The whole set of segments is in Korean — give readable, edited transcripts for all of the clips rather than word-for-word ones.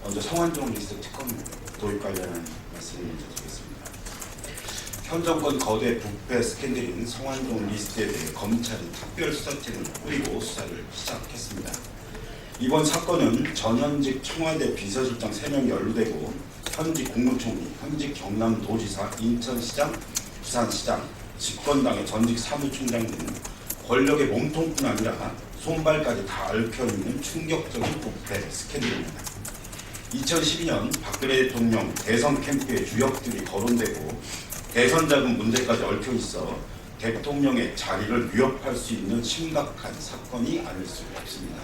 먼저 성완종 리스트 특검 도입 관련한 말씀을 먼저 드리겠습니다. 현 정권 거대 부패 스캔들인 성완종 리스트에 대해 검찰이 특별수사팀을 꾸리고 수사를 시작했습니다. 이번 사건은 전현직 청와대 비서실장 3명이 연루되고 현직 국무총리, 현직 경남도지사, 인천시장, 부산시장, 집권당의 전직 사무총장 등 권력의 몸통뿐 아니라 손발까지 다 얽혀있는 충격적인 부패 스캔들입니다. 2012년 박근혜 대통령 대선 캠프의 주역들이 거론되고 대선 자금 문제까지 얽혀있어 대통령의 자리를 위협할 수 있는 심각한 사건이 아닐 수 없습니다.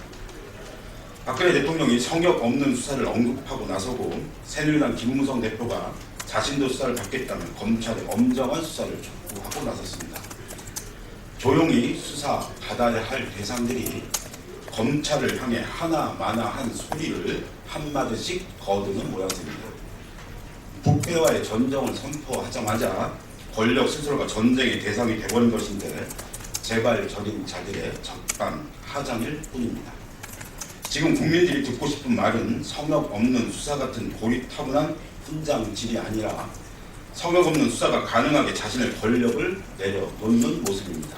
박근혜 대통령이 성역 없는 수사를 언급하고 나서고 새누리당 김무성 대표가 자신도 수사를 받겠다며 검찰의 엄정한 수사를 촉구하고 나섰습니다. 조용히 수사 받아야 할 대상들이 검찰을 향해 하나마나한 소리를 한마디씩 거두는 모양새입니다. 부패와의 전쟁을 선포하자마자 권력 스스로가 전쟁의 대상이 되어버린 것인데 재발 저린 자들의 적반하장일 뿐입니다. 지금 국민들이 듣고 싶은 말은 성역 없는 수사 같은 고리타분한 훈장질이 아니라 성역 없는 수사가 가능하게 자신의 권력을 내려놓는 모습입니다.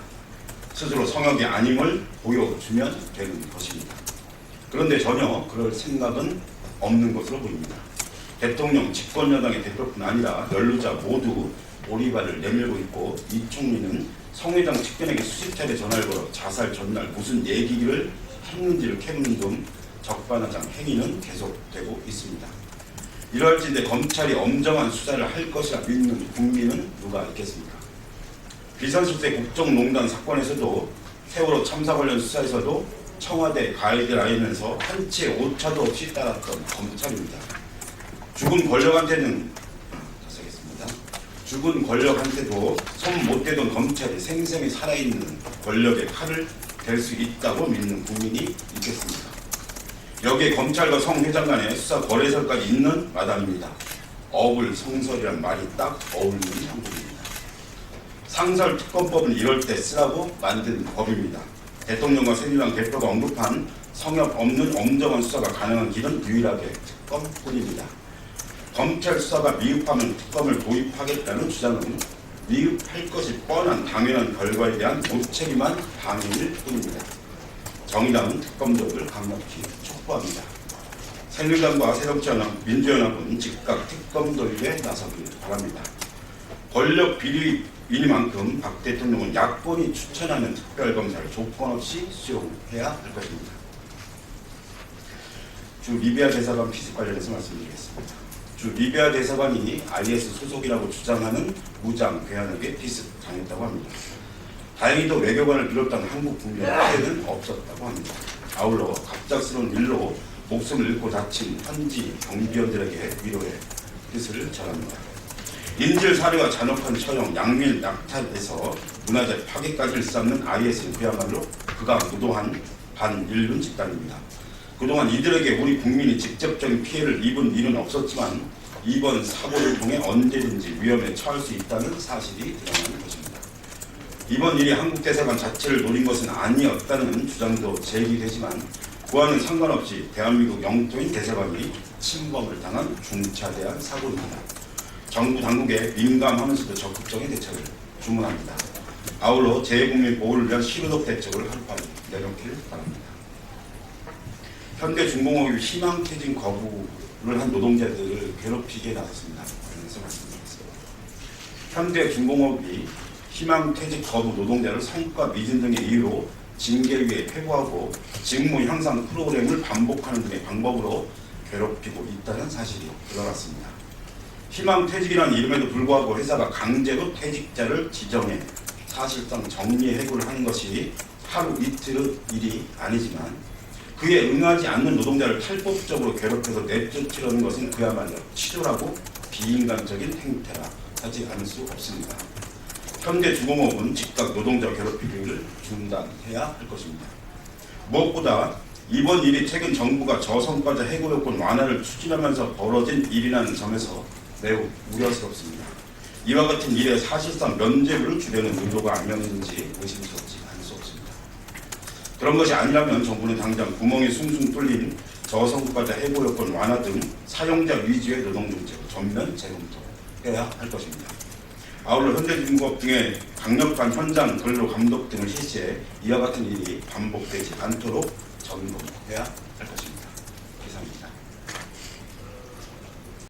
스스로 성역이 아님을 보여주면 되는 것입니다. 그런데 전혀 그럴 생각은 없는 것으로 보입니다. 대통령 집권여당의 대표뿐 아니라 연루자 모두 오리발을 내밀고 있고 이 총리는 성 회장 측근에게 수십 차례 전화를 걸어 자살 전날 무슨 얘기를 했는지를 캐묻는 등 적반하장 행위는 계속되고 있습니다. 이럴진데 검찰이 엄정한 수사를 할 것이라 믿는 국민은 누가 있겠습니까? 비선실세 국정농단 사건에서도 세월호 참사 관련 수사에서도 청와대 가이드라인에서 한치의 오차도 없이 따랐던 검찰입니다. 죽은 권력한테도 손 못 대던 검찰이 생생히 살아있는 권력의 칼을 댈 수 있다고 믿는 국민이 있겠습니까? 여기에 검찰과 성 회장 간의 수사 거래설까지 있는 마당입니다. 어불성설이란 말이 딱 어울리는 형국입니다. 상설특검법은 이럴 때 쓰라고 만든 법입니다. 대통령과 새누리당 대표가 언급한 성역 없는 엄정한 수사가 가능한 길은 유일하게 특검뿐입니다. 검찰 수사가 미흡하면 특검을 도입하겠다는 주장은 미흡할 것이 뻔한 당연한 결과에 대한 무책임한 방해일 뿐입니다. 정의당은 특검 도입을 강력히 촉구합니다. 새누리당과 새정치연합, 민주연합은 즉각 특검 도입에 나서길 바랍니다. 권력 비리이니만큼 박 대통령은 야권이 추천하는 특별검사를 조건 없이 수용해야 할 것입니다. 주 리비아 대사관 피습 관련해서 말씀드리겠습니다. 주 리비아 대사관이 IS 소속이라고 주장하는 무장 괴한에게 피습당했다고 합니다. 다행히도 외교관을 비롯한 한국 국민의 피해는 없었다고 합니다. 아울러 갑작스러운 일로 목숨을 잃고 다친 현지 경비원들에게 위로의 뜻을 전합니다. 인질 살해와 잔혹한 처형, 양밀 낙탈에서 문화재 파괴까지 일삼는 IS는 그야말로 극악무도한 반인륜 집단입니다. 그동안 이들에게 우리 국민이 직접적인 피해를 입은 일은 없었지만 이번 사고를 통해 언제든지 위험에 처할 수 있다는 사실이 드러나는 것입니다. 이번 일이 한국 대사관 자체를 노린 것은 아니었다는 주장도 제기되지만 그와는 상관없이 대한민국 영토인 대사관이 침범을 당한 중차대한 사고입니다. 정부 당국에 민감하면서도 적극적인 대책을 주문합니다. 아울러 재외국민 보호를 위한 실효적 대책을 하루빨리 내놓길 바랍니다. 현대중공업이 희망퇴직 거부를 한 노동자들을 괴롭히게 나섰습니다. 그래서 말씀드리겠습니다. 현대중공업이 희망퇴직 거부 노동자를 성과 미진 등의 이유로 징계위에 회부하고 직무 향상 프로그램을 반복하는 등의 방법으로 괴롭히고 있다는 사실이 드러났습니다. 희망퇴직이라는 이름에도 불구하고 회사가 강제로 퇴직자를 지정해 사실상 정리해고를 하는 것이 하루 이틀의 일이 아니지만 그에 응하지 않는 노동자를 탈법적으로 괴롭혀서 내쫓으려는 것은 그야말로 치졸하고 비인간적인 행태라 하지 않을 수 없습니다. 현대중공업은 즉각 노동자 괴롭히기를 중단해야 할 것입니다. 무엇보다 이번 일이 최근 정부가 저성과자 해고 요건 완화를 추진하면서 벌어진 일이라는 점에서 매우 우려스럽습니다. 이와 같은 일에 사실상 면죄부를 주려는 의도가 아니었는지 의심스럽지 않을 수 없습니다. 그런 것이 아니라면 정부는 당장 구멍이 숭숭 뚫린 저성과자 해고 여건 완화 등 사용자 위주의 노동 정책을 전면 재검토해야 할 것입니다. 아울러 현대중공업 등의 강력한 현장 근로 감독 등을 실시해 이와 같은 일이 반복되지 않도록 점검해야 할 것입니다.